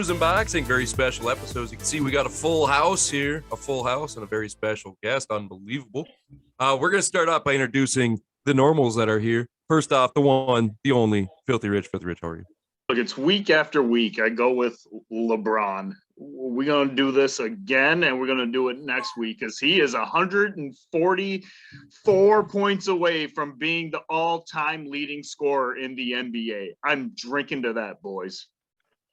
Cruising Boxing, very special episodes. You can see we got a full house here, a full house and a very special guest. Unbelievable. We're going to start off by introducing the normals that are here. First off, the one, the only, Filthy Rich. Filthy Rich, how are you? Look, it's week after week. I go with LeBron. We're going to do this again, and we're going to do it next week because he is 144 points away from being the all-time leading scorer in the NBA. I'm drinking to that, boys.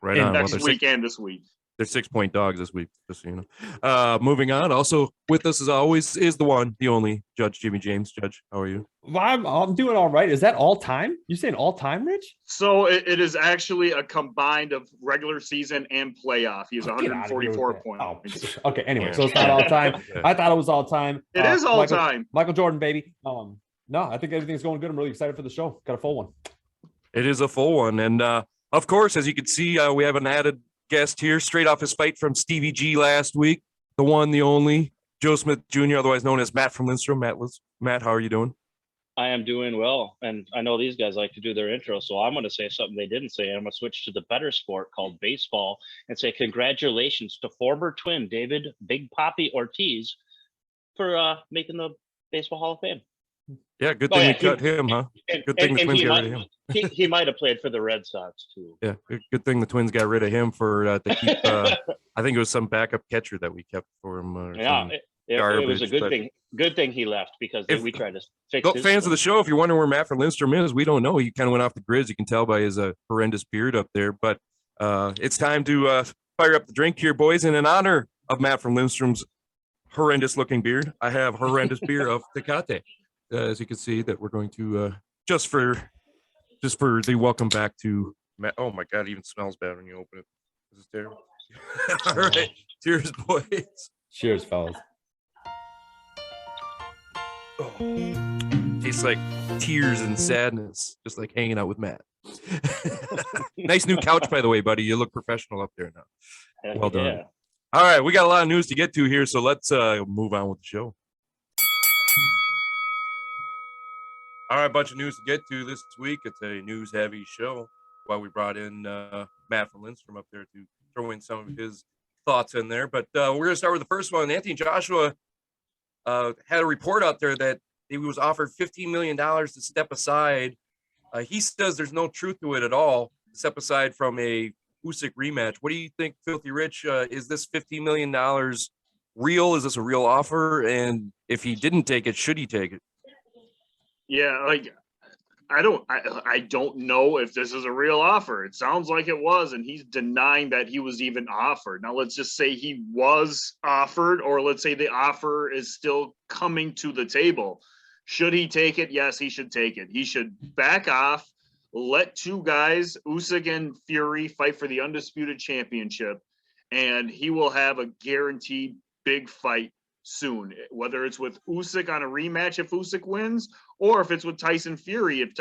Right on. Next week and this week. They're 6-point dogs this week, just so you know. Moving on. Also with us, as always, is the one, the only, Judge Jimmy James. Judge, how are you? I'm doing all right. Is that all time? You saying all time, Rich? So it is actually a combined of regular season and playoff. He has 144 points. Oh, okay. Anyway, so it's not all time. I thought it was all time. It is all time. Michael Jordan, baby. No, I think everything's going good. I'm really excited for the show. Got a full one. It is a full one, and of course, as you can see, we have an added guest here, straight off his fight from Stevie G last week. The one, the only, Joe Smith Jr., otherwise known as Matt from Lindstrom. Matt, how are you doing? I am doing well, and I know these guys like to do their intro, so I'm going to say something they didn't say. I'm going to switch to the better sport called baseball and say congratulations to former twin David Big Papi Ortiz for making the Baseball Hall of Fame. Yeah, good thing we cut him, huh? Good thing the Twins got rid of him. He might have played for the Red Sox too. Yeah, good thing the Twins got rid of him to keep. I think it was some backup catcher that we kept for him. It was a good thing. Good thing he left because we tried to fix his fans of the show. If you're wondering where Matt from Lindstrom is, we don't know. He kind of went off the grids. You can tell by his horrendous beard up there. But it's time to fire up the drink here, boys. And in honor of Matt from Lindstrom's horrendous-looking beard, I have horrendous beer of Tecate. As you can see, that we're going to just for the welcome back to Matt. Oh my God, it even smells bad when you open it. This is terrible. All right, cheers, boys. Cheers, fellas. Oh, tastes like tears and sadness, just like hanging out with Matt. Nice new couch, by the way, buddy. You look professional up there now. Well done. Yeah. All right, we got a lot of news to get to here, so let's move on with the show. All right, a bunch of news to get to this week. It's a news-heavy show. Why we brought in Matt from Lindstrom up there to throw in some of his thoughts in there. But we're going to start with the first one. Anthony Joshua had a report out there that he was offered $15 million to step aside. He says there's no truth to it at all, step aside from a Usyk rematch. What do you think, Filthy Rich? Is this $15 million real? Is this a real offer? And if he didn't take it, should he take it? Yeah, like I don't know if this is a real offer. It sounds like it was, and he's denying that he was even offered. Now let's just say he was offered, or let's say the offer is still coming to the table. Should he take it? Yes, he should take it. He should back off, let two guys, Usyk and Fury, fight for the undisputed championship, and he will have a guaranteed big fight soon, whether it's with Usyk on a rematch if Usyk wins, or if it's with Tyson Fury if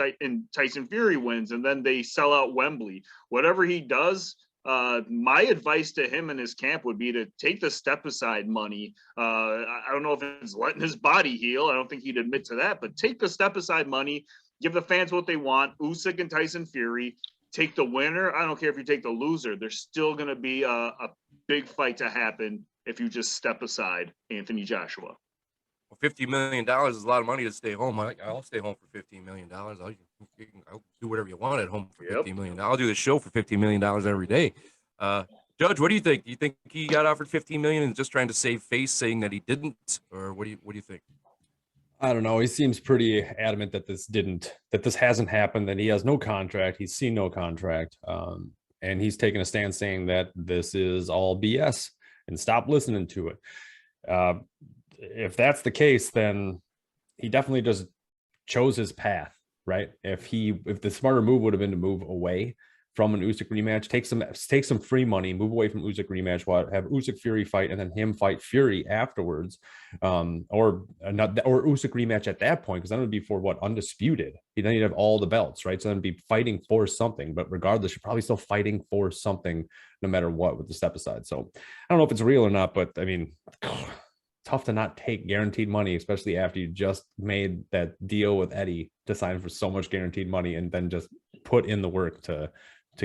Tyson Fury wins, and then they sell out Wembley. Whatever he does, my advice to him and his camp would be to take the step aside money. I don't know if it's letting his body heal. I don't think he'd admit to that, but take the step aside money, give the fans what they want. Usyk and Tyson Fury, take the winner. I don't care if you take the loser. There's still going to be a big fight to happen if you just step aside Anthony Joshua. Well, $50 million is a lot of money to stay home. I'll stay home for $15 million. I'll do whatever you want at home for $15 million. I'll do the show for $15 million every day. Judge, what do you think? Do you think he got offered $15 million and just trying to save face, saying that he didn't, or what do you think? I don't know. He seems pretty adamant that this hasn't happened, that he has no contract. He's seen no contract. And he's taken a stand saying that this is all BS and stop listening to it. If that's the case, then he definitely just chose his path, right? If the smarter move would have been to move away from an Usyk rematch, take some free money, move away from Usyk rematch, have Usyk Fury fight, and then him fight Fury afterwards, or Usyk rematch at that point, because then it would be for what, undisputed. Then you'd have all the belts, right? So then be fighting for something, but regardless, you're probably still fighting for something no matter what with the step aside. So I don't know if it's real or not, but I mean, tough to not take guaranteed money, especially after you just made that deal with Eddie to sign for so much guaranteed money and then just put in the work to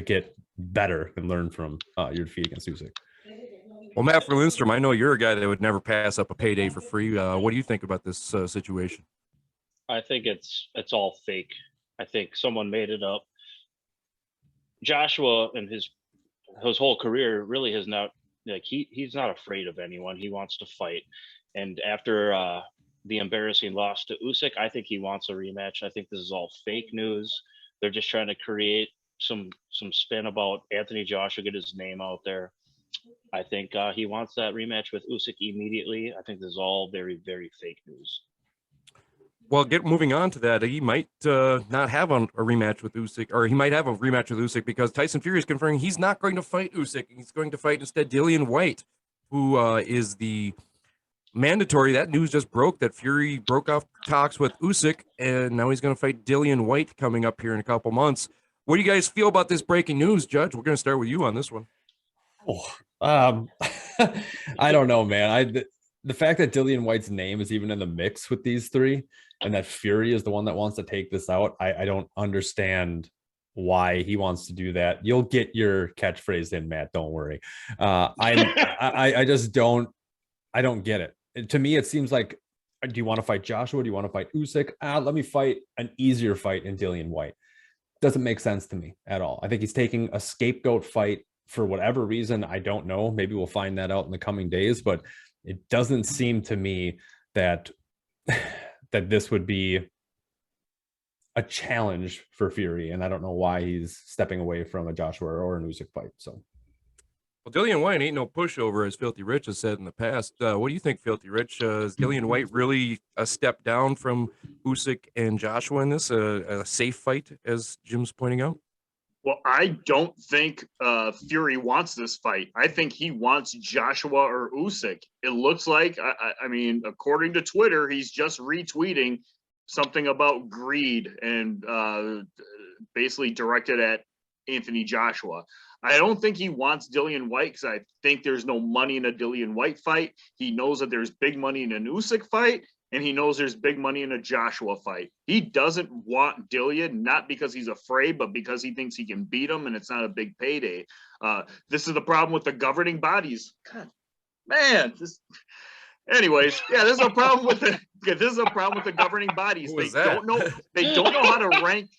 get better and learn from your defeat against Usyk. Well, Matt for Lindstrom, I know you're a guy that would never pass up a payday for free. What do you think about this situation? I think it's all fake. I think someone made it up. Joshua and his whole career really has not, like, he's not afraid of anyone. He wants to fight. And after the embarrassing loss to Usyk, I think he wants a rematch. I think this is all fake news. They're just trying to create some spin about Anthony Joshua, get his name out there. I think he wants that rematch with Usyk immediately. I think this is all very, very fake news. Well, moving on to that, he might not have a rematch with Usyk, or he might have a rematch with Usyk because Tyson Fury is confirming he's not going to fight Usyk. He's going to fight instead Dillian Whyte, who is the mandatory. That news just broke that Fury broke off talks with Usyk, and now he's going to fight Dillian Whyte coming up here in a couple months. What do you guys feel about this breaking news, Judge? We're going to start with you on this one. I don't know, man. The fact that Dillian Whyte's name is even in the mix with these three, and that Fury is the one that wants to take this out, I don't understand why he wants to do that. You'll get your catchphrase in, Matt. Don't worry. I just don't. I don't get it. To me, it seems like, do you want to fight Joshua? Do you want to fight Usyk? Let me fight an easier fight in Dillian Whyte. Doesn't make sense to me at all. I think he's taking a scapegoat fight for whatever reason. I don't know. Maybe we'll find that out in the coming days, but it doesn't seem to me that this would be a challenge for Fury. And I don't know why he's stepping away from a Joshua or an Usyk fight. So, well, Dillian Whyte ain't no pushover, as Filthy Rich has said in the past. What do you think, Filthy Rich? Is Dillian Whyte really a step down from Usyk and Joshua in this, a safe fight, as Jim's pointing out? Well, I don't think Fury wants this fight. I think he wants Joshua or Usyk. It looks like, I mean, according to Twitter, he's just retweeting something about greed and basically directed at Anthony Joshua. I don't think he wants Dillian Whyte because I think there's no money in a Dillian Whyte fight. He knows that there's big money in an Usyk fight, and he knows there's big money in a Joshua fight. He doesn't want Dillian, not because he's afraid, but because he thinks he can beat him, and it's not a big payday. This is the problem with the governing bodies. God, man. Anyways, yeah, this is a problem with the governing bodies. They don't know how to rank.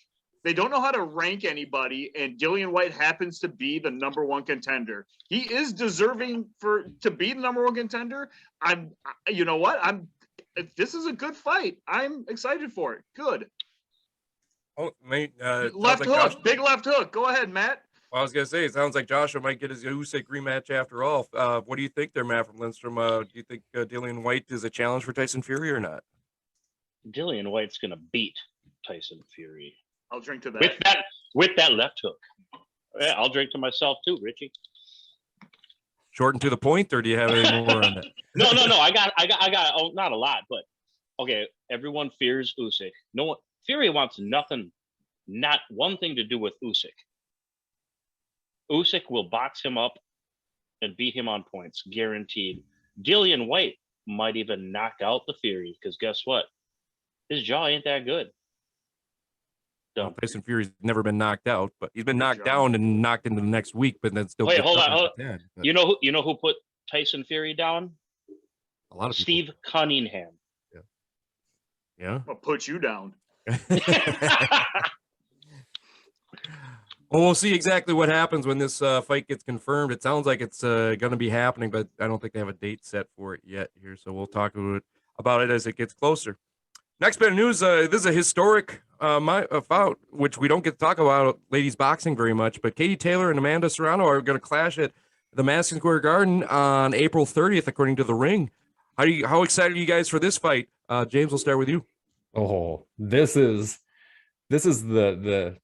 They don't know how to rank anybody, and Dillian Whyte happens to be the number one contender. He is deserving to be the number one contender. You know what? This is a good fight. I'm excited for it. Good. Oh, mate, left like hook, big left hook. Go ahead, Matt. Well, I was gonna say, it sounds like Joshua might get his Usyk rematch after all. What do you think there, Matt from Lindstrom? Do you think Dillian Whyte is a challenge for Tyson Fury or not? Dillian Whyte's gonna beat Tyson Fury. I'll drink to that. With that left hook. Yeah, I'll drink to myself too, Richie. Short and to the point, or do you have any more on that? No. I got. Oh, not a lot, but okay. Everyone fears Usyk. No one. Fury wants nothing, not one thing to do with Usyk. Usyk will box him up and beat him on points, guaranteed. Dillian Whyte might even knock out the Fury because guess what? His jaw ain't that good. Well, Tyson Fury's never been knocked out, but he's been knocked down and knocked into the next week, but then still. Wait, hold on. You know who put Tyson Fury down? A lot of Steve people. Cunningham. Yeah. I'll put you down. Well, we'll see exactly what happens when this fight gets confirmed. It sounds like it's going to be happening, but I don't think they have a date set for it yet here. So we'll talk about it as it gets closer. Next bit of news, this is a historic bout, which we don't get to talk about ladies boxing very much, but Katie Taylor and Amanda Serrano are going to clash at the Madison Square Garden on April 30th, according to The Ring. How excited are you guys for this fight? James, we'll start with you. Oh, this is the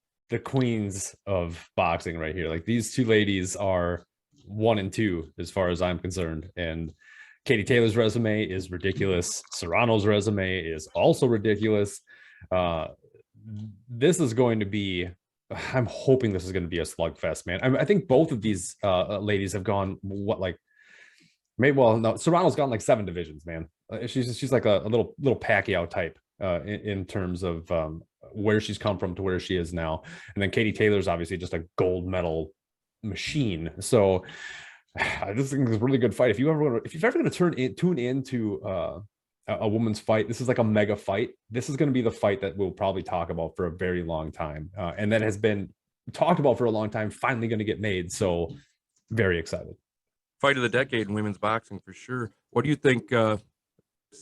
queens of boxing right here. Like, these two ladies are 1 and 2 as far as I'm concerned, and Katie Taylor's resume is ridiculous. Serrano's resume is also ridiculous. This is going to be, I'm hoping this is going to be a slugfest, man. I think both of these ladies have gone, Serrano's gone like 7 divisions, man. She's like a little Pacquiao type. in terms of where she's come from to where she is now. And then Katie Taylor's obviously just a gold medal machine. So I just think it's a really good fight. If you're ever going to tune into a woman's fight, this is like a mega fight. This is going to be the fight that we'll probably talk about for a very long time, and that has been talked about for a long time. Finally going to get made. So very excited. Fight of the decade in women's boxing for sure. What do you think,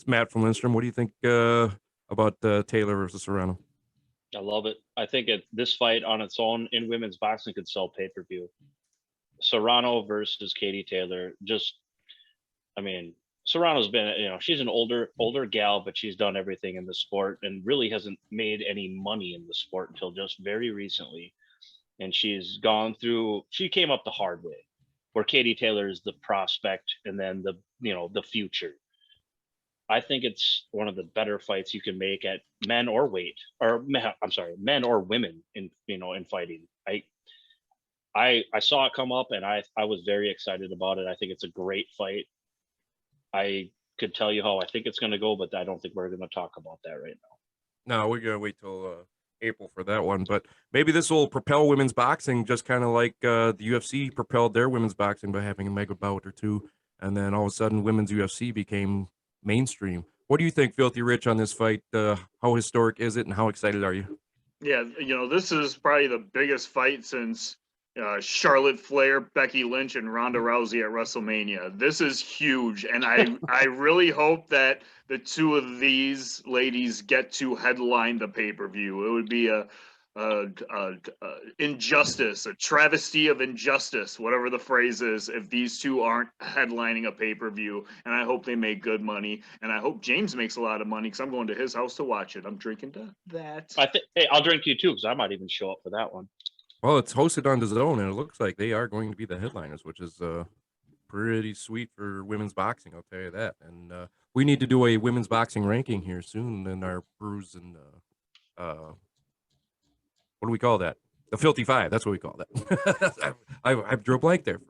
Matt from Lindstrom? What do you think about Taylor versus Serrano? I love it. I think this fight on its own in women's boxing could sell pay-per-view. Serrano versus Katie Taylor. Serrano's been, she's an older gal, but she's done everything in the sport and really hasn't made any money in the sport until just very recently. And she's gone through, she came up the hard way, where Katie Taylor is the prospect and then the future. I think it's one of the better fights you can make at men or women in fighting. I saw it come up and I was very excited about it. I think it's a great fight. I could tell you how I think it's going to go, but I don't think we're going to talk about that right now. No, we're going to wait till April for that one. But maybe this will propel women's boxing just kind of like the UFC propelled their women's boxing by having a mega bout or two. And then all of a sudden women's UFC became mainstream. What do you think, Filthy Rich, on this fight? How historic is it and how excited are you? Yeah, this is probably the biggest fight since Charlotte Flair, Becky Lynch, and Ronda Rousey at WrestleMania. This is huge, and I really hope that the two of these ladies get to headline the pay-per-view. It would be a injustice, a travesty of injustice, whatever the phrase is, if these two aren't headlining a pay-per-view. And I hope they make good money, and I hope James makes a lot of money because I'm going to his house to watch it. I'm drinking to that. Hey, I'll drink to you too because I might even show up for that one. Well, it's hosted on DAZN, and it looks like they are going to be the headliners, which is pretty sweet for women's boxing, I'll tell you that. And we need to do a women's boxing ranking here soon in our brews and what do we call that? The Filthy Five. That's what we call that. I drew a blank there.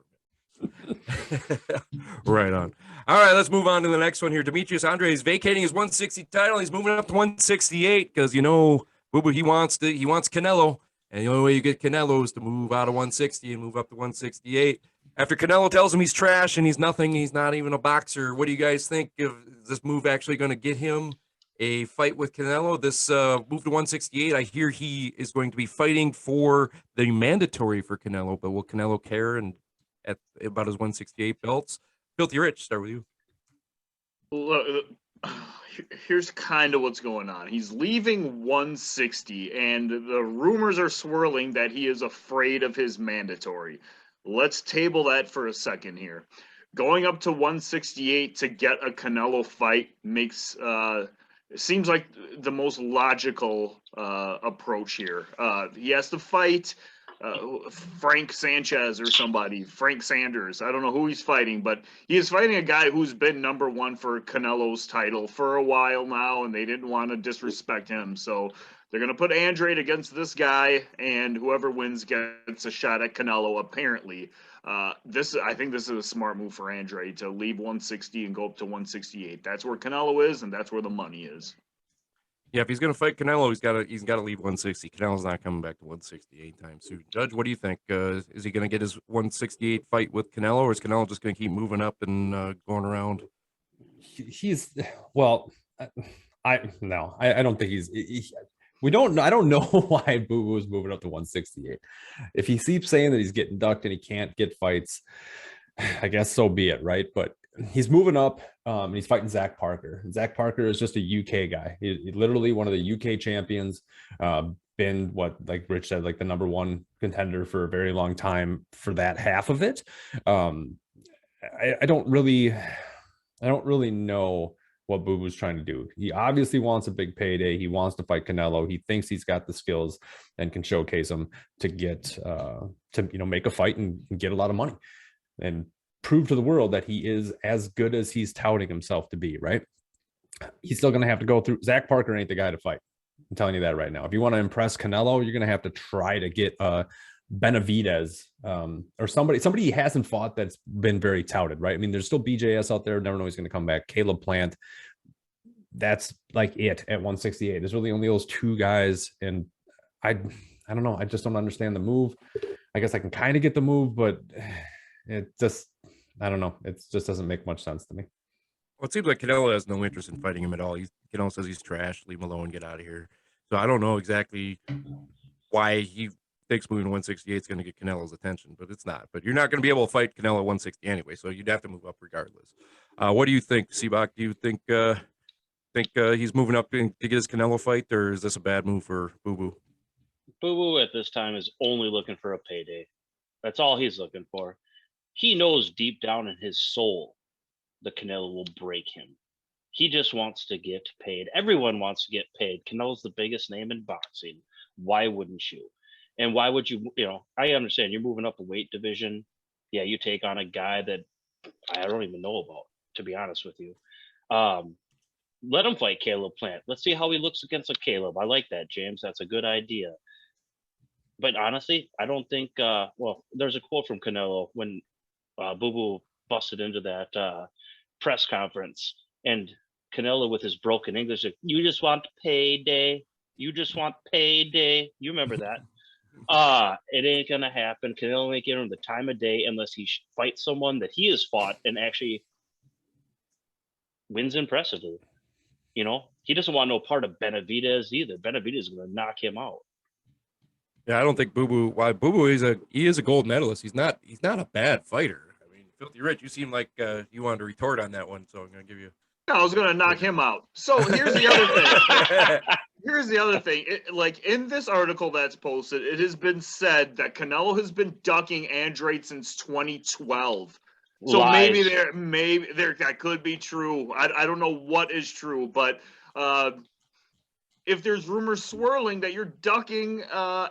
Right on. All right, let's move on to the next one here. Demetrius Andrade is vacating his 160 title. He's moving up to 168 because he wants Canelo. And the only way you get Canelo is to move out of 160 and move up to 168. After Canelo tells him he's trash and he's nothing, he's not even a boxer. What do you guys think? Is this move actually going to get him a fight with Canelo? This move to 168, I hear he is going to be fighting for the mandatory for Canelo, but will Canelo care about his 168 belts? Filthy Rich, start with you. Look, here's kind of what's going on. He's leaving 160, and the rumors are swirling that he is afraid of his mandatory. Let's table that for a second here. Going up to 168 to get a Canelo fight makes seems like the most logical approach here. He has to fight Frank Sanchez or somebody, Frank Sanders. I don't know who he's fighting, but he is fighting a guy who's been number one for Canelo's title for a while now, and they didn't want to disrespect him. So they're going to put Andrade against this guy, and whoever wins gets a shot at Canelo, apparently. I think this is a smart move for Andrade to leave 160 and go up to 168. That's where Canelo is, and that's where the money is. Yeah, if he's going to fight Canelo, he's got to leave 160. Canelo's not coming back to 168 anytime soon. Judge, what do you think? Is he going to get his 168 fight with Canelo, or is Canelo just going to keep moving up and going around? I don't think we don't. I don't know why Boo Boo is moving up to 168. If he keeps saying that he's getting ducked and he can't get fights, I guess so be it, right? But he's moving up. And he's fighting Zach Parker. Zach Parker is just a UK guy. He's literally one of the UK champions. Been like Rich said, like the number one contender for a very long time for that half of it. I don't really know what Boo Boo's trying to do. He obviously wants a big payday. He wants to fight Canelo. He thinks he's got the skills and can showcase them to get to make a fight and get a lot of money and prove to the world that he is as good as he's touting himself to be, right? He's still going to have to go through. Zach Parker ain't the guy to fight. I'm telling you that right now. If you want to impress Canelo, you're going to have to try to get Benavidez or somebody he hasn't fought that's been very touted, right? I mean, there's still BJS out there. Never know he's going to come back. Caleb Plant. that's like it at 168. There's really only those two guys, and I don't know. I just don't understand the move. I guess I can kind of get the move, but it just, I don't know. It just doesn't make much sense to me. Well, it seems like Canelo has no interest in fighting him at all. Canelo says he's trash, leave him alone, get out of here. So I don't know exactly why he thinks moving to 168 is going to get Canelo's attention, but it's not. But you're not going to be able to fight Canelo at 160 anyway, so you'd have to move up regardless. What do you think, Seabach? Do you think he's moving up to get his Canelo fight, or is this a bad move for Boo Boo? Boo Boo at this time is only looking for a payday. That's all he's looking for. He knows deep down in his soul the Canelo will break him. He just wants to get paid. Everyone wants to get paid. Canelo's the biggest name in boxing. Why wouldn't you? And why would you, I understand you're moving up a weight division. Yeah, you take on a guy that I don't even know about, to be honest with you. Let him fight Caleb Plant. Let's see how he looks against a Caleb. I like that, James. That's a good idea. But honestly, I don't think, there's a quote from Canelo when Boo Boo busted into that press conference, and Canelo with his broken English, like, you just want payday. You just want payday. You remember that? It ain't gonna happen. Canelo ain't giving him the time of day unless he fights someone that he has fought and actually wins impressively. He doesn't want no part of Benavidez either. Benavidez is gonna knock him out. Yeah, I don't think Boo Boo. Why Boo Boo is a gold medalist. He's not a bad fighter. I mean, Filthy Rich, you seem like you wanted to retort on that one, so I'm gonna give you. I was going to knock him out. So here's the other thing. Here's the other thing. Like in this article that's posted, it has been said that Canelo has been ducking Andrade since 2012. So Lies. maybe that could be true. I don't know what is true, but if there's rumors swirling that you're ducking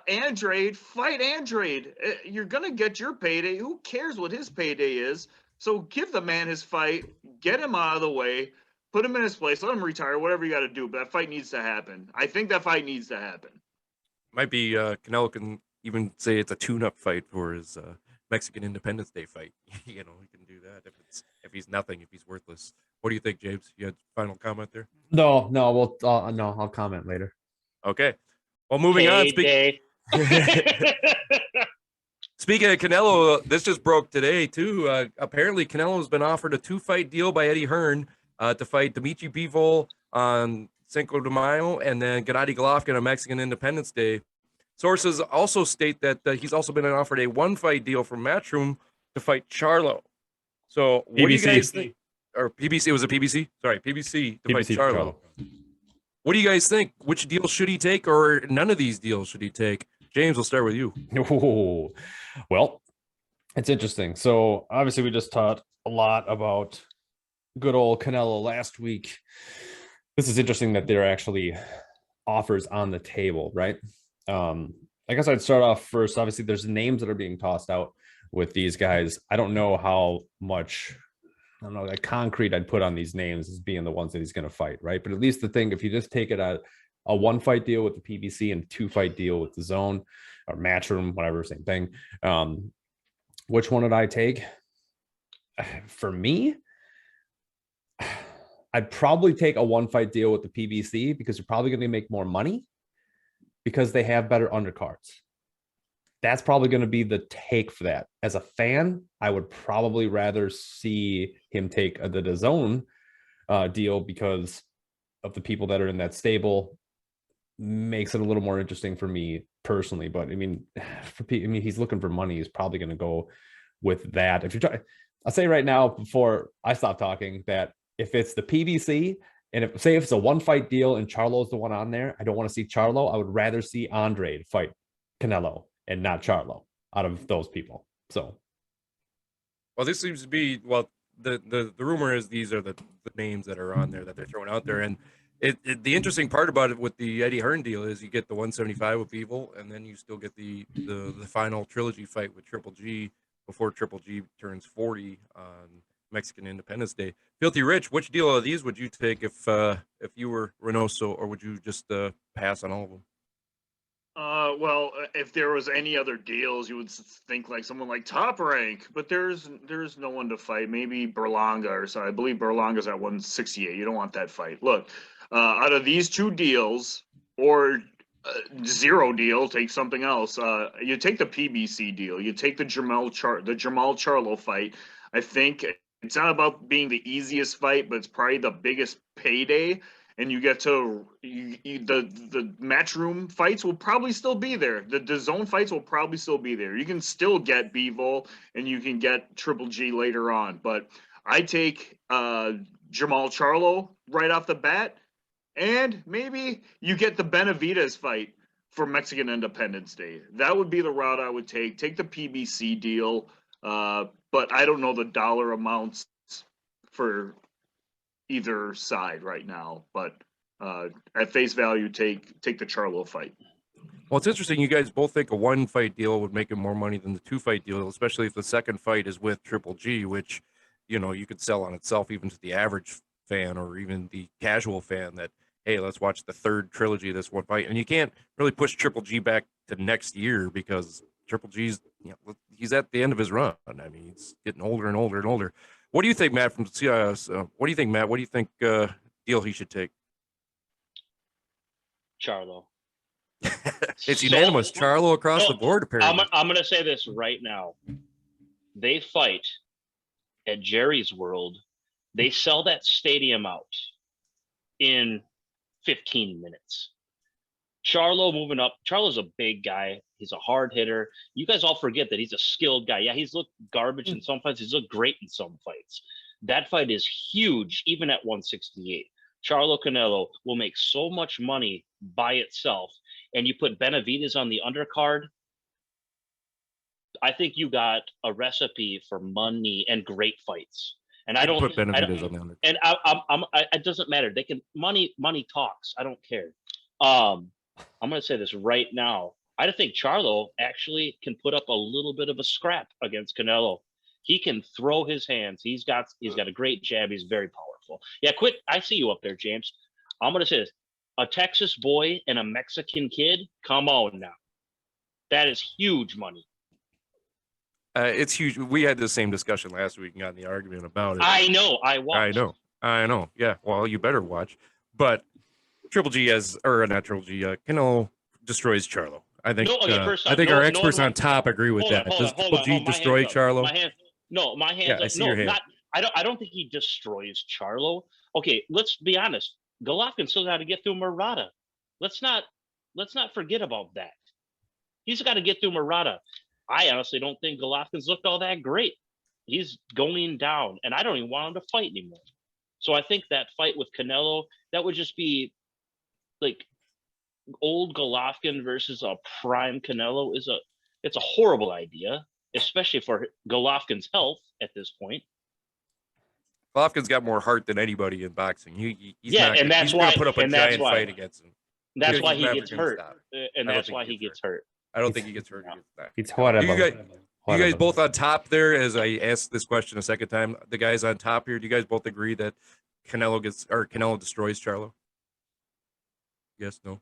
Andrade, fight Andrade. You're gonna get your payday. Who cares what his payday is? So give the man his fight, get him out of the way, put him in his place, let him retire, whatever you got to do. But that fight needs to happen. I think that fight needs to happen. Might be Canelo can even say it's a tune-up fight for his Mexican Independence Day fight. He can do that if he's nothing, if he's worthless. What do you think, James? You had a final comment there? No, I'll comment later. Okay. Well, moving on. Speaking of Canelo, this just broke today, too. Apparently, Canelo has been offered a 2-fight deal by Eddie Hearn to fight Dimitri Bivol on Cinco de Mayo and then Gennady Golovkin on Mexican Independence Day. Sources also state that he's also been offered a 1-fight deal from Matchroom to fight Charlo. So what do you guys think? Or PBC, was it PBC? Sorry, PBC to fight Charlo. What do you guys think? Which deal should he take, or none of these deals should he take? James, we'll start with you. Oh, well, it's interesting. So obviously we just talked a lot about good old Canelo last week. This is interesting that there are actually offers on the table, right? I guess I'd start off first. Obviously, there's names that are being tossed out with these guys. I don't know how much, like concrete I'd put on these names as being the ones that he's going to fight, right? But at least the thing, if you just take it at a 1-fight deal with the PBC and 2-fight deal with the Zone or Matchroom, whatever, same thing. Which one would I take? For me, I'd probably take a 1-fight deal with the PBC because you're probably going to make more money because they have better undercards. That's probably going to be the take for that. As a fan, I would probably rather see him take the DAZN deal because of the people that are in that stable. Makes it a little more interesting for me personally. But I mean, he's looking for money. He's probably going to go with that. If you're trying, I'll say right now before I stop talking that if it's the PBC and if it's a 1-fight deal and Charlo's the one on there, I don't want to see Charlo. I would rather see Andrade fight Canelo and not Charlo out of those people. So, well, this seems to be the rumor is these are the names that are on there that they're throwing out there, and the interesting part about it with the Eddie Hearn deal is you get the 175 with Bivol, and then you still get the final trilogy fight with Triple G before Triple G turns 40 on Mexican Independence Day. Filthy Rich, which deal of these would you take if you were Reynoso, or would you just pass on all of them? Well, if there was any other deals, you would think like someone like Top Rank, but there's no one to fight. Maybe Berlanga or so. I believe Berlanga's at 168. You don't want that fight. Look, out of these two deals, or zero deal, take something else. You take the PBC deal. You take the Jamal Charlo fight. I think it's not about being the easiest fight, but it's probably the biggest payday. And you get to the matchroom fights will probably still be there. The zone fights will probably still be there. You can still get Bivol and you can get Triple G later on. But I take Jamal Charlo right off the bat. And maybe you get the Benavidez fight for Mexican Independence Day. That would be the route I would take. Take the PBC deal. But I don't know the dollar amounts for either side right now, but at face value, take the Charlo fight. Well, it's interesting. You guys both think a 1-fight deal would make him more money than the 2-fight deal, especially if the second fight is with Triple G, which, you know, you could sell on itself even to the average fan or even the casual fan that, hey, let's watch the third trilogy of this one fight. And you can't really push Triple G back to next year because Triple G's, you know, he's at the end of his run. I mean, he's getting older and older and older. What do you think, Matt, from CIS? What do you think, Matt? What do you think deal he should take? Charlo. It's unanimous. Charlo across the board, apparently. I'm going to say this right now. They fight at Jerry's World. They sell that stadium out in 15 minutes. Charlo moving up. Charlo's a big guy. He's a hard hitter. You guys all forget that he's a skilled guy. Yeah, he's looked garbage in some fights. He's looked great in some fights. That fight is huge, even at 168. Charlo Canelo will make so much money by itself. And you put Benavidez on the undercard. I think you got a recipe for money and great fights. And I don't put Benavidez on the undercard. And it doesn't matter. They can money talks. I don't care. I'm going to say this right now. I think Charlo actually can put up a little bit of a scrap against Canelo. He can throw his hands. He's got a great jab. He's very powerful. Yeah, quit. I see you up there, James. I'm going to say this. A Texas boy and a Mexican kid, come on now. That is huge money. It's huge. We had the same discussion last week and got in the argument about it. I know. I watched. I know. Yeah. Well, you better watch. But Triple G Canelo destroys Charlo. I think. I think our experts on top agree with that. Does Triple G destroy Charlo? My hands. Yeah, I see your hand. I don't think he destroys Charlo. Okay, let's be honest. Golovkin still got to get through Murata. Let's not forget about that. He's got to get through Murata. I honestly don't think Golovkin's looked all that great. He's going down, and I don't even want him to fight anymore. So I think that fight with Canelo, that would just be like old Golovkin versus a prime Canelo it's a horrible idea, especially for Golovkin's health at this point. Golovkin's got more heart than anybody in boxing. He's that's why put up a giant fight against him. That's why he gets hurt. And that's why he gets hurt. I don't think he gets hurt against that. It's horrible. You guys both on top there, as I asked this question a second time, the guys on top here, do you guys both agree that Canelo destroys Charlo? Yes, no?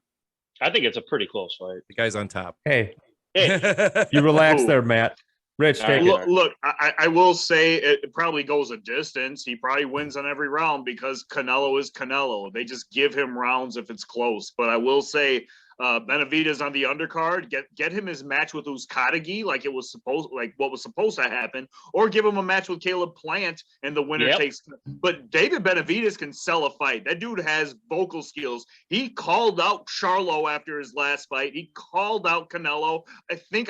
I think it's a pretty close fight. The guy's on top. Hey, you relax there, Matt. Rich, take it. Look, I will say it probably goes a distance. He probably wins on every round because Canelo is Canelo. They just give him rounds if it's close. But I will say Benavidez on the undercard, get him his match with Uzcategui like what was supposed to happen, or give him a match with Caleb Plant and the winner takes. But David Benavidez can sell a fight. That dude has vocal skills. He called out Charlo after his last fight. He called out Canelo. I think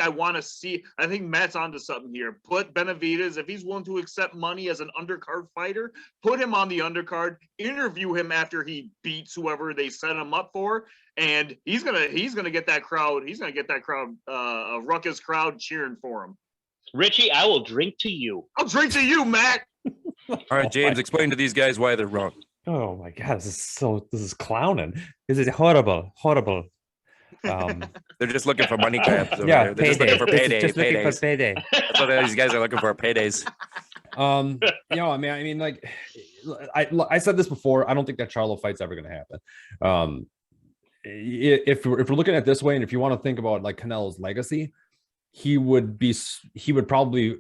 Matt's onto something here. Put Benavidez, if he's willing to accept money as an undercard fighter, put him on the undercard, interview him after he beats whoever they set him up for. And he's gonna get that crowd. He's gonna get that crowd, a ruckus crowd cheering for him. Richie, I will drink to you. I'll drink to you, Matt. All right, James, explain to these guys why they're wrong. Oh my God, this is clowning. This is horrible. They're just looking for money grabs. Yeah, they're just looking for payday. Just looking for payday. That's what these guys are looking for, paydays. I mean, like I said this before. I don't think that Charlo fight's ever going to happen. If we're looking at it this way, and if you want to think about like Canelo's legacy, he would probably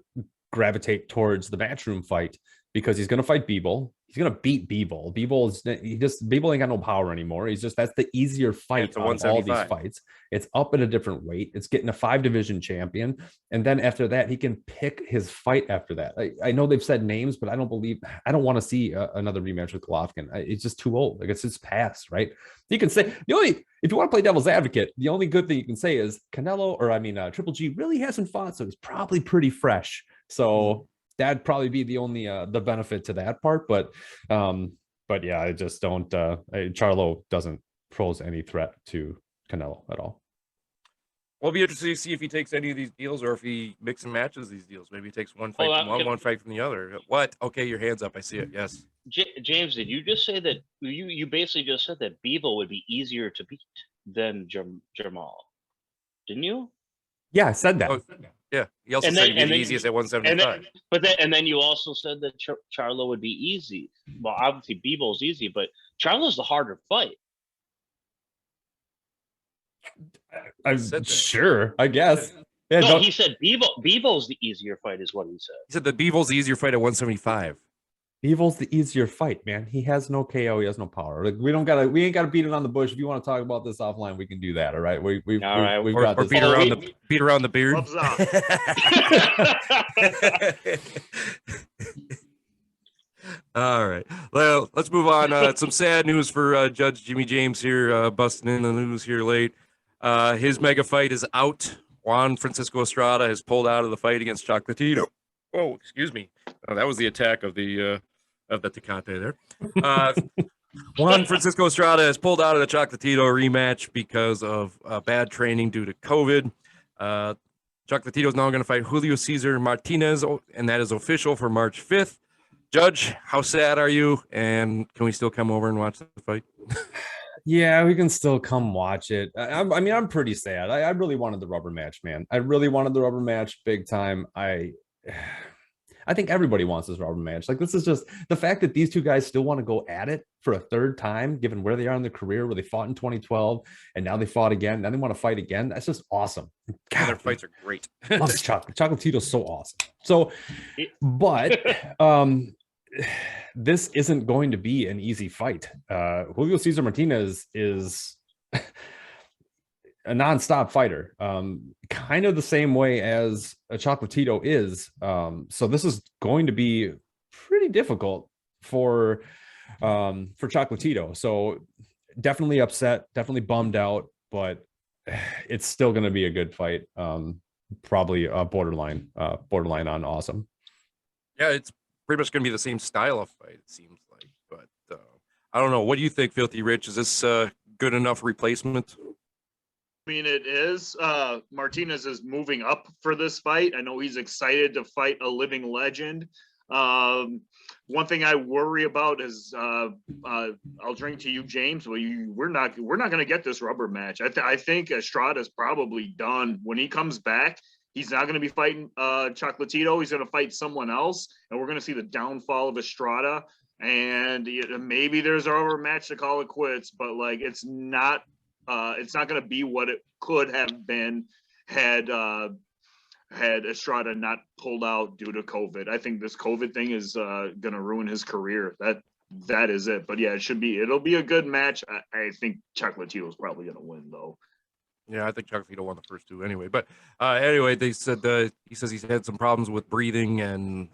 gravitate towards the Matchroom fight because he's going to fight Bivol. he's gonna beat Bivol. Bivol ain't got no power anymore. That's the easier fight It's a out of all these 175. fights. It's up at a different weight. It's getting a 5-division champion, and then after that, he can pick his fight after that. I know they've said names, but I don't want to see another rematch with Golovkin. It's just too old. Like, it's just past, right? You can say if you want to play devil's advocate, the only good thing you can say is Triple G really hasn't fought, so he's probably pretty fresh. So that'd probably be the only the benefit to that part. But yeah, I just don't. Charlo doesn't pose any threat to Canelo at all. Well, it'll be interesting to see if he takes any of these deals or if he mix and matches these deals. Maybe he takes one fight from one fight from the other. What? Okay, your hand's up. I see it. Yes. James, did you just say that you basically just said that Bivol would be easier to beat than Jamal? Didn't you? Yeah, I said that. Oh, yeah. He also said he'd be the easiest at 175. And then you also said that Charlo would be easy. Well, obviously Bivol's easy, but Charlo's the harder fight. I'm sure, I guess. Yeah, no, he said Bivol's the easier fight, is what he said. He said that Bivol's the easier fight at 175. Bivol's the easier fight, man. He has no KO. He has no power. Like, we ain't gotta beat it on the bush. If you want to talk about this offline, we can do that. All right. We've got this. Beat around the beard. All right. Well, let's move on. Some sad news for Judge Jimmy James here, busting in the news here late. His mega fight is out. Juan Francisco Estrada has pulled out of the fight against Chocolatito. Oh, excuse me. That was the attack of the Tecate there. Juan Francisco Estrada has pulled out of the Chocolatito rematch because of bad training due to COVID. Chocolatito is now going to fight Julio Cesar Martinez, and that is official for March 5th. Judge, how sad are you? And can we still come over and watch the fight? Yeah, we can still come watch it. I'm pretty sad. I really wanted the rubber match, man. I really wanted the rubber match big time. I think everybody wants this rubber match. Like, this is just the fact that these two guys still want to go at it for a third time, given where they are in their career, where they fought in 2012 and now they fought again. Now they want to fight again. That's just awesome. God, their fights are great. Love Chocolatito's so awesome. So, but this isn't going to be an easy fight. Julio Cesar Martinez is a nonstop fighter, kind of the same way as a Chocolatito is. So this is going to be pretty difficult for Chocolatito. So definitely upset, definitely bummed out, but it's still going to be a good fight. Probably borderline on awesome. Yeah, it's pretty much going to be the same style of fight, it seems like. But I don't know. What do you think, Filthy Rich? Is this good enough replacement? I mean, it is. Martinez is moving up for this fight. I know he's excited to fight a living legend. One thing I worry about is I'll drink to you, James. Well, we're not going to get this rubber match. I think Estrada's probably done. When he comes back, he's not going to be fighting Chocolatito. He's going to fight someone else, and we're going to see the downfall of Estrada. And maybe there's a rubber match to call it quits, but like it's not going to be what it could have been had Estrada not pulled out due to COVID. I think this COVID thing is going to ruin his career. That is it. But yeah, it'll be a good match. I think Chocolatito is probably going to win though. Yeah, I think Chocolatito won the first two anyway. But anyway, they said he says he's had some problems with breathing and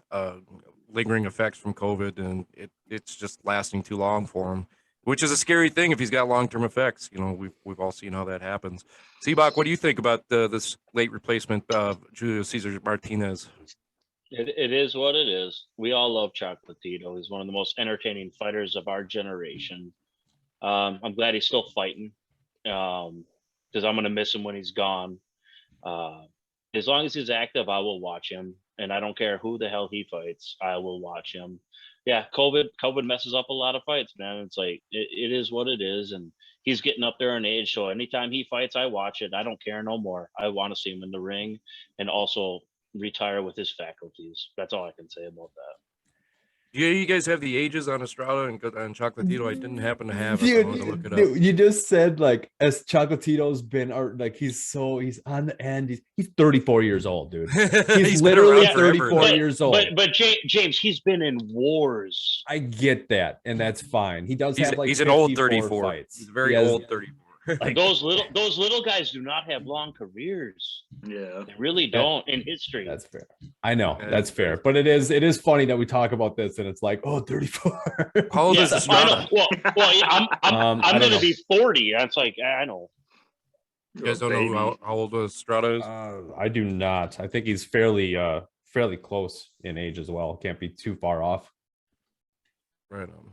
lingering effects from COVID, and it's just lasting too long for him, which is a scary thing if he's got long-term effects. You know, we've all seen how that happens. Seabach, what do you think about this late replacement of Julio Cesar Martinez? It is what it is. We all love Chocolatito. He's one of the most entertaining fighters of our generation. I'm glad he's still fighting. Because I'm going to miss him when he's gone. As long as he's active, I will watch him. And I don't care who the hell he fights. I will watch him. Yeah, COVID messes up a lot of fights, man. It's like, it is what it is. And he's getting up there in age. So anytime he fights, I watch it. I don't care no more. I want to see him in the ring and also retire with his faculties. That's all I can say about that. You guys have the ages on Estrada and Chocolatito? I didn't happen to have it. I Dude, wanted to look it up. dude, you just said like as Chocolatito's been like he's on the end. He's 34 years old, dude. He's been literally around forever, 34 though. years old. But James, he's been in wars. I get that, and that's fine. He does He's, have like he's an old 54 34. fights. He's a very He has, old 34. like, Those little guys do not have long careers. Yeah. They really don't in history. That's fair. I know Yeah, that's fair, but it is funny that we talk about this and it's like, oh, 34. How old is I Estrada? know. Well, yeah, I'm I don't going to know. be 40. That's like I know. You guys don't know how old Estrada is? I do not. I think he's fairly close in age as well. Can't be too far off. Right on.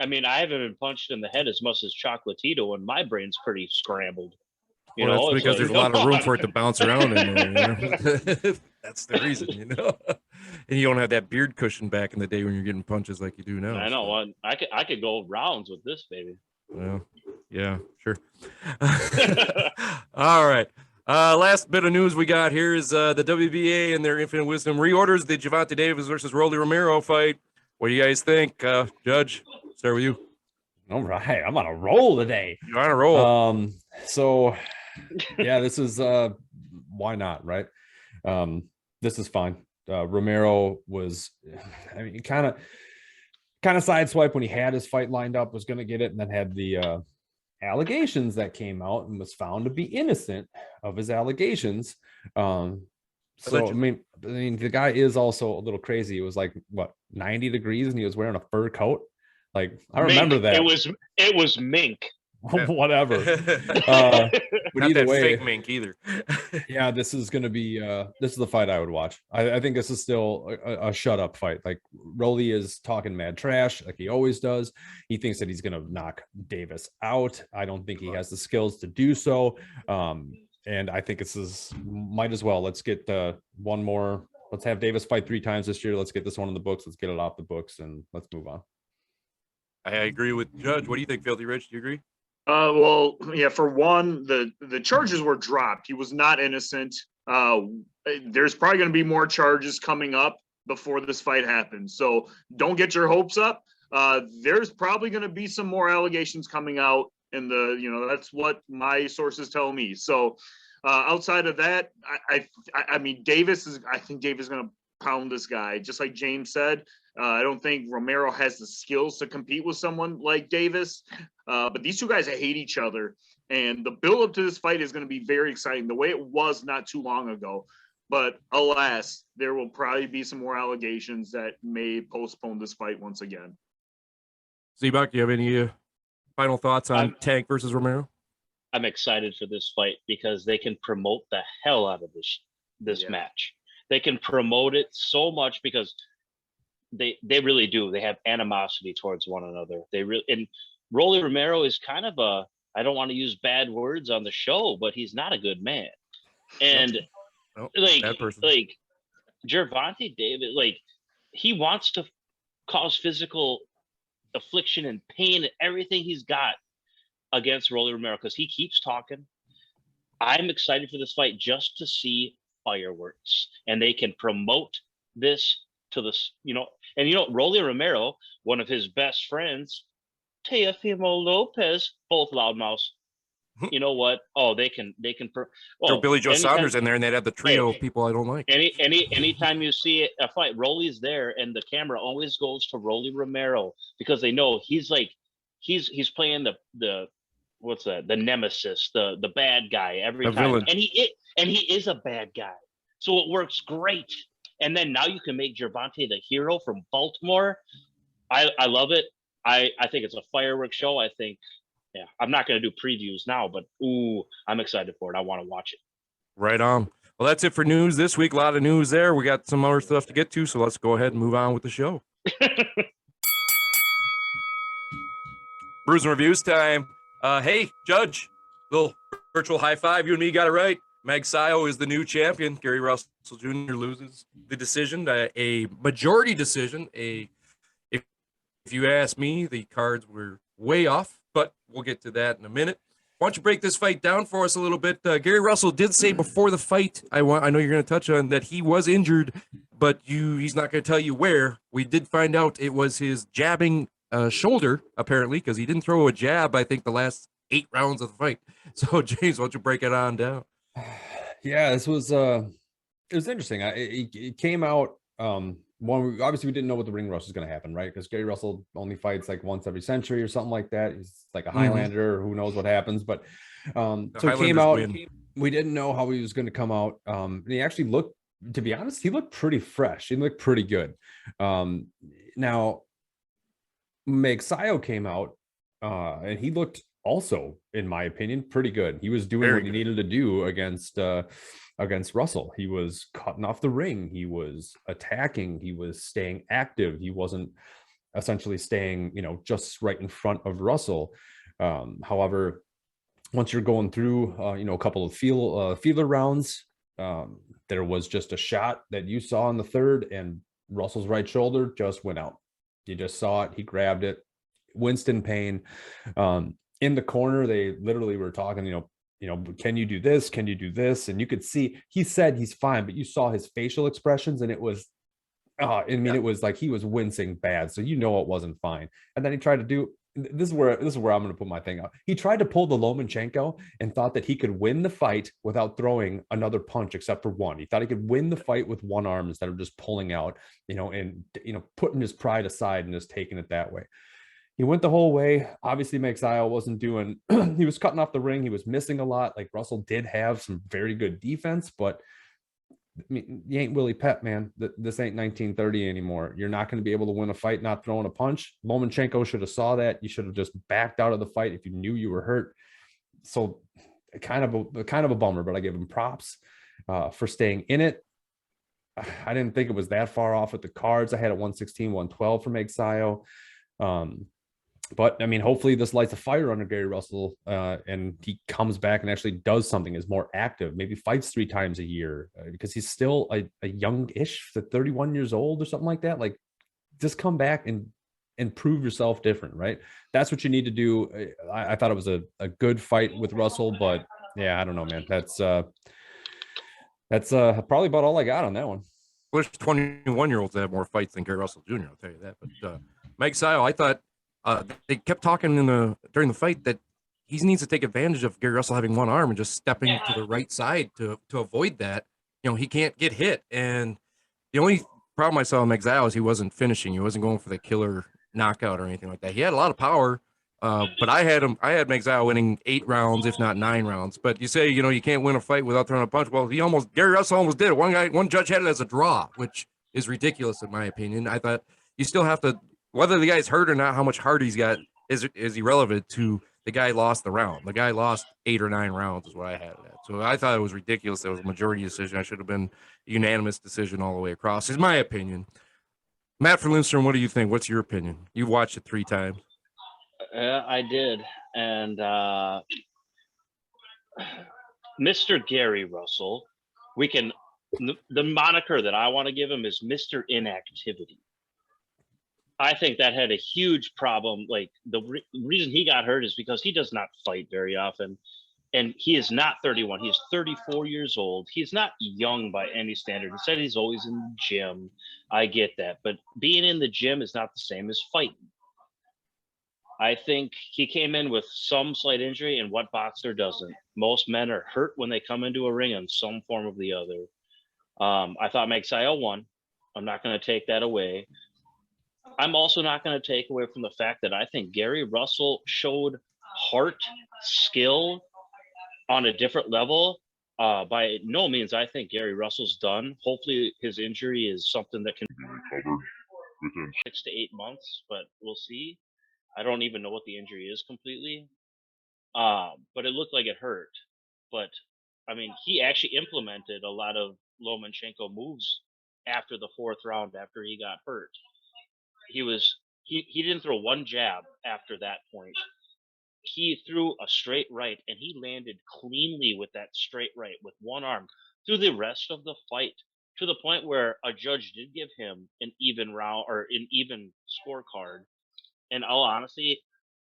I mean, I haven't been punched in the head as much as Chocolatito, and my brain's pretty scrambled. Well, that's It's because like, there's a lot of come room on. for it to bounce around in there. You know? That's the reason, you know. And you don't have that beard cushion back in the day when you're getting punches like you do now. I know. so. I could go rounds with this baby. Well, yeah, sure. All right. Last bit of news we got here is the WBA and their Infinite Wisdom reorders the Gervonta Davis versus Rolly Romero fight. What do you guys think, Judge? Start with you. All right, I'm on a roll today. You're on a roll. So yeah, this is why not, right? This is fine. Romero was, I mean, kind of sideswipe when he had his fight lined up, was going to get it, and then had the allegations that came out and was found to be innocent of his allegations. So I mean, the guy is also a little crazy. It was like what 90 degrees, and he was wearing a fur coat. Like I remember that. It was mink. Whatever. Not But either that way, fake mink either. yeah, this is going to be this is the fight I would watch. I think this is still a shut up fight. Like Rolly is talking mad trash like he always does. He thinks that he's going to knock Davis out. I don't think he has the skills to do so. And I think might as well. Let's get one more. Let's have Davis fight 3 times this year. Let's get this one in the books. Let's get it off the books and let's move on. I agree with Judge. What do you think, Filthy Rich? Do you agree? Well, yeah, for one, the charges were dropped. He was not innocent. There's probably going to be more charges coming up before this fight happens. So don't get your hopes up. There's probably going to be some more allegations coming out in that's what my sources tell me. So outside of that, I mean, I think Davis is going to pound this guy, just like James said. I don't think Romero has the skills to compete with someone like Davis, but these two guys hate each other, and the build-up to this fight is going to be very exciting, the way it was not too long ago. But alas, there will probably be some more allegations that may postpone this fight once again. Z-Buck, do you have any final thoughts on Tank versus Romero? I'm excited for this fight because they can promote the hell out of this match. They can promote it so much because they really do. They have animosity towards one another. And Rolly Romero is kind of I don't want to use bad words on the show, but he's not a good man. And bad person. like Gervonta Davis, like he wants to cause physical affliction and pain and everything he's got against Rolly Romero because he keeps talking. I'm excited for this fight just to see fireworks, and they can promote this to this, Rolly Romero, one of his best friends, Teofimo Lopez, both loudmouths. You know what? Oh, they can. Throw Billy Joe Saunders in there, and they'd have the trio of people I don't like. Anytime you see a fight, Rolly's there, and the camera always goes to Rolly Romero because they know he's playing the what's that? The nemesis, the bad guy every time, villain. and he is a bad guy, so it works great. And then now you can make Gervonta the hero from Baltimore. I love it. I think it's a fireworks show. I think, I'm not going to do previews now, but I'm excited for it. I want to watch it. Right on. Well, that's it for news this week. A lot of news there. We got some other stuff to get to, so let's go ahead and move on with the show. Brews and reviews time. Hey, Judge, little virtual high five. You and me got it right. Magsayo is the new champion. Gary Russell Jr. loses the decision, a majority decision. If you ask me, the cards were way off, but we'll get to that in a minute. Why don't you break this fight down for us a little bit? Gary Russell did say before the fight, I know you're going to touch on that he was injured, but he's not going to tell you where. We did find out it was his jabbing shoulder, apparently, because he didn't throw a jab, I think, the last 8 rounds of the fight. So, James, why don't you break it on down? Yeah, this was it was interesting. It came out obviously we didn't know what the ring rust was going to happen, right? Because Gary Russell only fights like once every century or something like that. He's like a Highlander, or who knows what happens. But so it came out. We didn't know how he was going to come out. And he actually looked, to be honest, he looked pretty fresh. He looked pretty good. Now Magsayo came out, and he looked also, in my opinion, pretty good. He was doing what he needed to do against Russell. He was cutting off the ring. He was attacking. He was staying active. He wasn't essentially staying, just right in front of Russell. However, once you're going through, a couple of feeler rounds, there was just a shot that you saw in the third, and Russell's right shoulder just went out. You just saw it. He grabbed it. Winston pain. In the corner, they literally were talking, can you do this? Can you do this? And you could see, he said he's fine, but you saw his facial expressions, and it was, it was like he was wincing bad. So it wasn't fine. And then he tried to do, this is where I'm going to put my thing out. He tried to pull the Lomachenko and thought that he could win the fight without throwing another punch, except for one. He thought he could win the fight with one arm instead of just pulling out, and putting his pride aside and just taking it that way. He went the whole way. Obviously, Magsayo wasn't doing, he was cutting off the ring. He was missing a lot. Like, Russell did have some very good defense, but I mean, you ain't Willie Pep, man. This ain't 1930 anymore. You're not going to be able to win a fight not throwing a punch. Lomachenko should have saw that. You should have just backed out of the fight if you knew you were hurt. So kind of a bummer, but I give him props for staying in it. I didn't think it was that far off with the cards. I had it 116, 112 for Magsayo. But I mean, hopefully this lights a fire under Gary Russell, and he comes back and actually does something, is more active, maybe fights 3 times a year, because he's still a young-ish, 31 years old or something like that. Like, just come back and prove yourself different, right? That's what you need to do. I thought it was a good fight with Russell, but yeah, I don't know, man. That's probably about all I got on that one. Wish 21-year-olds have more fights than Gary Russell Jr., I'll tell you that. But Magsayo, I thought, they kept talking during the fight that he needs to take advantage of Gary Russell having one arm and just stepping to the right side to avoid that. He can't get hit. And the only problem I saw in Magsayo is he wasn't finishing. He wasn't going for the killer knockout or anything like that. He had a lot of power, but I had Magsayo winning 8 rounds, if not 9 rounds. But you say, you can't win a fight without throwing a punch. Well, Gary Russell almost did it. One judge had it as a draw, which is ridiculous in my opinion. I thought you still have to, whether the guy's hurt or not, how much heart he's got is irrelevant to the guy lost the round. The guy lost 8 or 9 rounds is what I had it at. So I thought it was ridiculous. That was a majority decision. I should have been a unanimous decision all the way across, is my opinion. Matt from Lindstrom, what do you think? What's your opinion? You've watched it 3 times. I did. And Mr. Gary Russell, the moniker that I want to give him is Mr. Inactivity. I think that had a huge problem. Like, the reason he got hurt is because he does not fight very often. And he is not 31. He's 34 years old. He's not young by any standard. He said he's always in the gym. I get that. But being in the gym is not the same as fighting. I think he came in with some slight injury, and what boxer doesn't? Most men are hurt when they come into a ring in some form or the other. I thought Magsayo won. I'm not going to take that away. I'm also not going to take away from the fact that I think Gary Russell showed heart, skill on a different level. By no means, I think Gary Russell's done. Hopefully his injury is something that can be recovered within 6 to 8 months, but we'll see. I don't even know what the injury is completely. But it looked like it hurt. But I mean, he actually implemented a lot of Lomachenko moves after the 4th round, after he got hurt. He didn't throw one jab after that point. He threw a straight right, and he landed cleanly with that straight right with one arm through the rest of the fight, to the point where a judge did give him an even round or an even scorecard. And all honesty,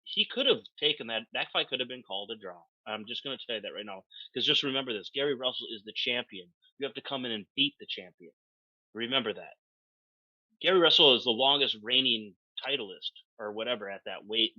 he could have taken that. That fight could have been called a draw. I'm just going to tell you that right now. Because just remember this: Gary Russell is the champion. You have to come in and beat the champion. Remember that. Gary Russell is the longest reigning titleist or whatever at that weight,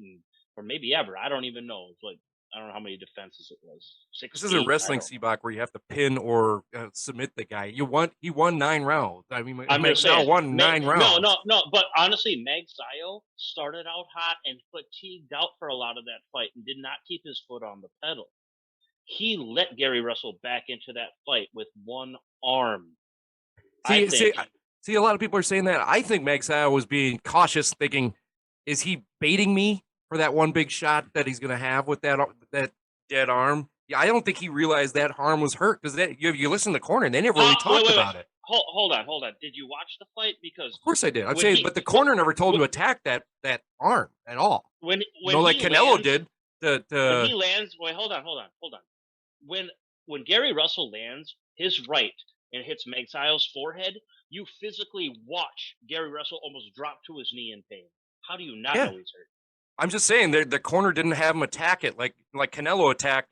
or maybe ever. I don't even know. It's like I don't know how many defenses it was. This isn't wrestling, Seabach, Seabach, where you have to pin or submit the guy. He won 9 rounds. I mean, I'm just now saying, won 9 rounds. No. But honestly, Magsayo started out hot and fatigued out for a lot of that fight and did not keep his foot on the pedal. He let Gary Russell back into that fight with one arm. See, a lot of people are saying that. I think Magsayo was being cautious, thinking, is he baiting me for that one big shot that he's going to have with that dead arm? Yeah, I don't think he realized that arm was hurt because you listen to the corner and they never really talked about it. Hold on. Did you watch the fight? Because of course I did. I'm saying, but the corner never told him to attack that arm at all. When like Canelo did. When he lands, wait, hold on. When Gary Russell lands his right and hits Magsayo's forehead, you physically watch Gary Russell almost drop to his knee in pain. How do you not know he's hurt? I'm just saying the corner didn't have him attack it like Canelo attacked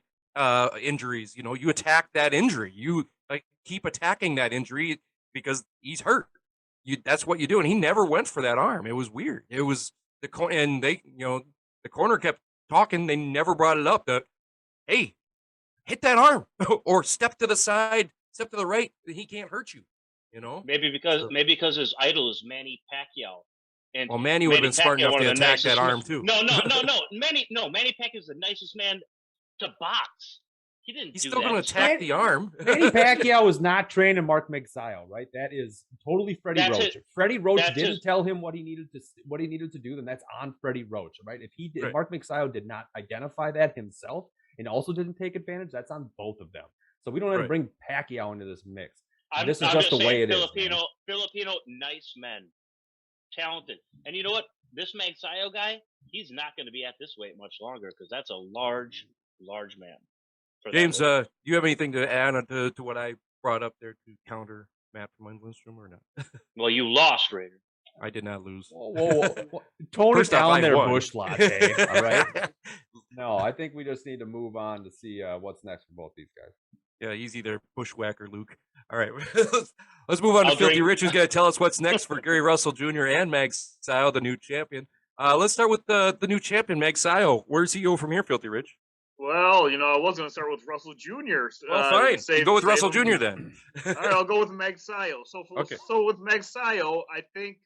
injuries. You know, you attack that injury. You keep attacking that injury because he's hurt. That's what you do. And he never went for that arm. It was weird. It was and the corner kept talking. They never brought it up that, hey, hit that arm or step to the side, step to the right. He can't hurt you. You know, maybe because his idol is Manny Pacquiao. And Manny would have been smart enough to attack that arm too. No. Manny Pacquiao is the nicest man to box. He's still going to attack the arm. Manny Pacquiao is not training Mark Magsayo, right? That is totally Freddie Roach. If Freddie Roach didn't tell him what he needed to do, then that's on Freddie Roach, right? If he did, right. Mark Magsayo did not identify that himself and also didn't take advantage, that's on both of them. So we don't have to bring Pacquiao into this mix. This is just the way it is. Filipino, nice men, talented, and you know what? This Magsayo guy, he's not going to be at this weight much longer because that's a large man. James, do you have anything to add to what I brought up there to counter Matt from Lindstrom or not? Well, you lost, Raider. I did not lose. Whoa. Tone it down there, Bush Latte. All right. No, I think we just need to move on to see what's next for both these guys. Yeah, he's either Bushwhacker Luke. All right, let's move on to Filthy Rich, who's going to tell us what's next for Gary Russell Jr. and Magsayo, the new champion. Let's start with the new champion, Magsayo. Where's he go from here, Filthy Rich? Well, I was going to start with Russell Jr. Well, fine. Go with Russell Jr. then. All right, I'll go with Magsayo. So with Magsayo, I think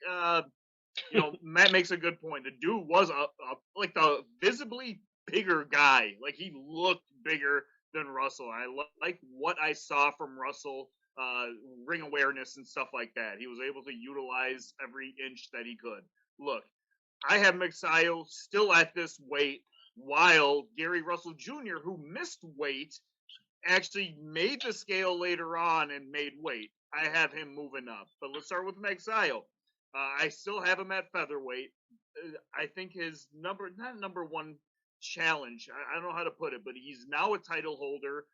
Matt makes a good point. The dude was the visibly bigger guy. Like he looked bigger than Russell. I like what I saw from Russell, ring awareness and stuff like that. He was able to utilize every inch that he could. Look, I have Magsayo still at this weight, while Gary Russell Jr., who missed weight, actually made the scale later on and made weight. I have him moving up. But let's start with Magsayo. I still have him at featherweight. I think his not number one challenge, I don't know how to put it, but he's now a title holder.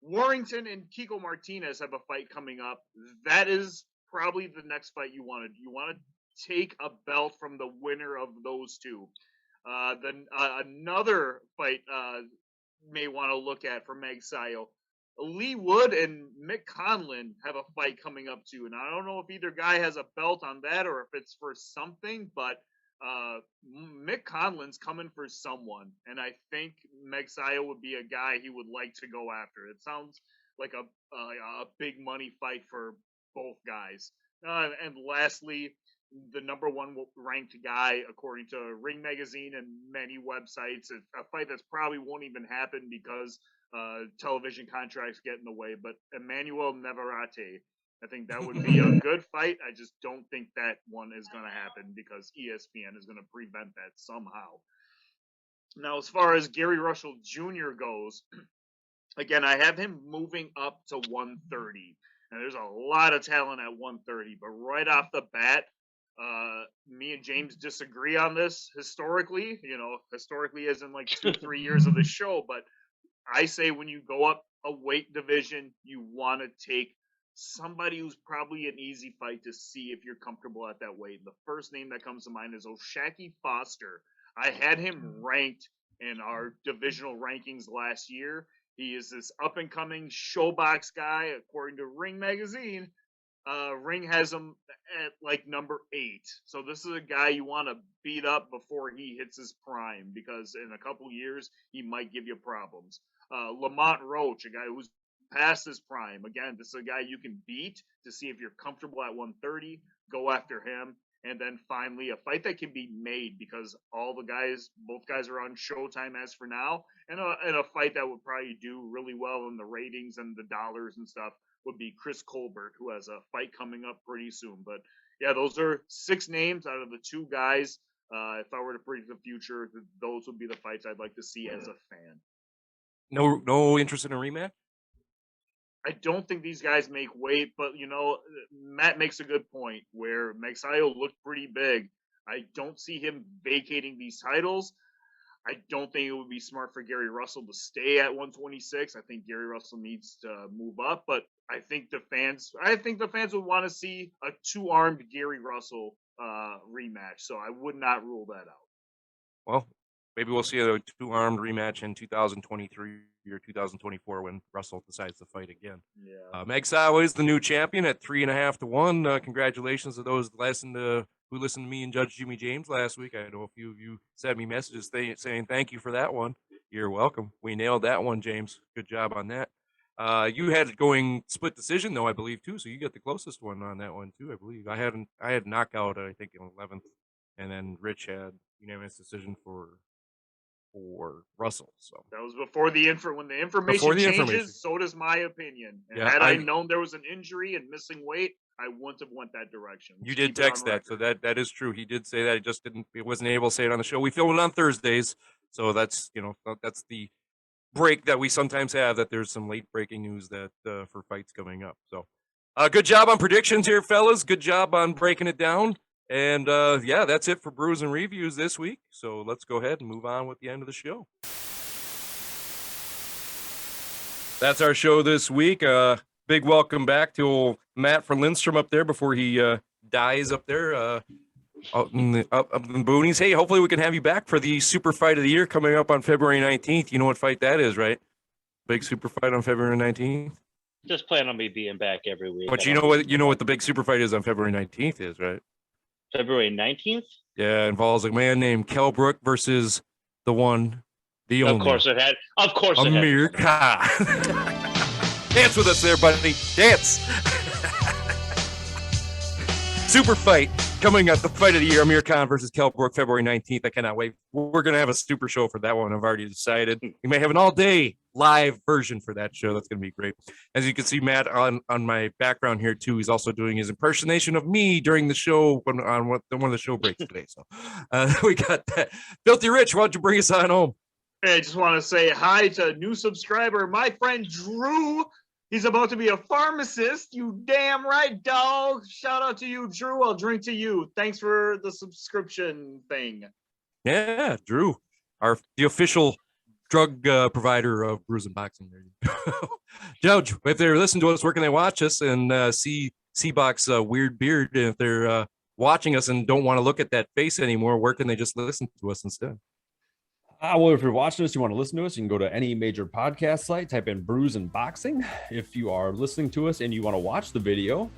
Warrington and Kiko Martinez have a fight coming up. That is probably the next fight you want to do. You want to take a belt from the winner of those two. Then another fight may want to look at for Magsayo. Lee Wood and Mick Conlon have a fight coming up too, and I don't know if either guy has a belt on that or if it's for something, but Mick Conlon's coming for someone, and I think Magsayo would be a guy he would like to go after. It sounds like a big money fight for both guys. And lastly, the number one ranked guy, according to Ring Magazine and many websites, a fight that's probably won't even happen because television contracts get in the way, but Emmanuel Navarrete. I think that would be a good fight. I just don't think that one is going to happen because ESPN is going to prevent that somehow. Now, as far as Gary Russell Jr. goes, again, I have him moving up to 130. And there's a lot of talent at 130, but right off the bat, me and James disagree on this historically. Historically as in like 2-3 years of the show, but I say when you go up a weight division, you want to take somebody who's probably an easy fight to see if you're comfortable at that weight. The first name that comes to mind is O'Shaquie Foster I had him ranked in our divisional rankings last year. He is this up-and-coming showbox guy, according to Ring Magazine. Ring has him at like number 8. So this is a guy you want to beat up before he hits his prime, because in a couple years, he might give you problems. Lamont Roach, a guy who's past his prime. Again, this is a guy you can beat to see if you're comfortable at 130. Go after him. And then finally, a fight that can be made, because both guys are on Showtime as for now. And a fight that would probably do really well in the ratings and the dollars and stuff would be Chris Colbert, who has a fight coming up pretty soon. But yeah, those are 6 names out of the 2 guys. If I were to predict the future, those would be the fights I'd like to see as a fan. No interest in a rematch? I don't think these guys make weight, but Matt makes a good point where Magsayo looked pretty big. I don't see him vacating these titles. I don't think it would be smart for Gary Russell to stay at 126. I think Gary Russell needs to move up, but I think the fans would want to see a 2-armed Gary Russell rematch. So I would not rule that out. Well, maybe we'll see a 2-armed rematch in 2023 or 2024 when Russell decides to fight again. Yeah. Magsayo is the new champion at 3.5 to 1. Congratulations to those who listened to me and Judge Jimmy James last week. I know a few of you sent me messages saying thank you for that one. You're welcome. We nailed that one, James. Good job on that. You had it going split decision though, I believe too. So you got the closest one on that one too, I believe. I had knockout, I think, in 11th, and then Rich had unanimous decision for Russell. So that was before when the information changes, so does my opinion. And had I known there was an injury and missing weight, I wouldn't have went that direction. You did text that, so that is true. He did say that. He wasn't able to say it on the show. We film it on Thursdays, so that's that's the break that we sometimes have, that there's some late breaking news that for fights coming up. So good job on predictions here, fellas. Good job on breaking it down. And yeah, that's it for Brews and Reviews this week. So let's go ahead and move on with the end of the show. That's our show this week. Big welcome back to old Matt from Lindstrom up there before he dies up there up in the boonies. Hey, hopefully we can have you back for the super fight of the year coming up on February 19th. You know what fight that is, right? Big super fight on February 19th. Just plan on me being back every week. But you know what the big super fight is on February 19th is, right? February 19th? Yeah, it involves a man named Kell Brook versus the one, the only. Of course it had. Amir Khan. Dance with us there, buddy. Dance. Super fight coming up, the fight of the year, Amir Khan versus Kell Brook, February 19th. I cannot wait. We're going to have a super show for that one. I've already decided. We may have an all-day live version for that show. That's going to be great. As you can see, Matt, on my background here, too, he's also doing his impersonation of me during the show on one of the show breaks today. So we got that. Filthy Rich, why don't you bring us on home? Hey, I just want to say hi to a new subscriber, my friend Drew. He's about to be a pharmacist. You damn right, dog. Shout out to you, Drew. I'll drink to you. Thanks for the subscription thing. Yeah, Drew, the official drug provider of Brews and Boxing. Judge, if they're listening to us, where can they watch us and see C-Box's weird beard? And if they're watching us and don't want to look at that face anymore, where can they just listen to us instead? Well, if you're watching us, you want to listen to us, you can go to any major podcast site, type in Brews and Boxing. If you are listening to us and you want to watch the video,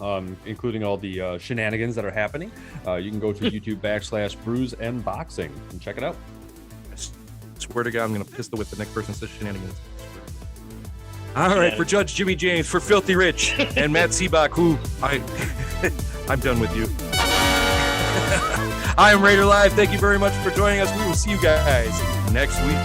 including all the shenanigans that are happening, you can go to YouTube.com/Brews and Boxing and check it out. I swear to God, I'm going to pistol whip the next person that says shenanigans. All right, for Judge Jimmy James, for Filthy Rich, and Matt Seabach, who I'm done with you. I am Raider Live. Thank you very much for joining us. We will see you guys next week.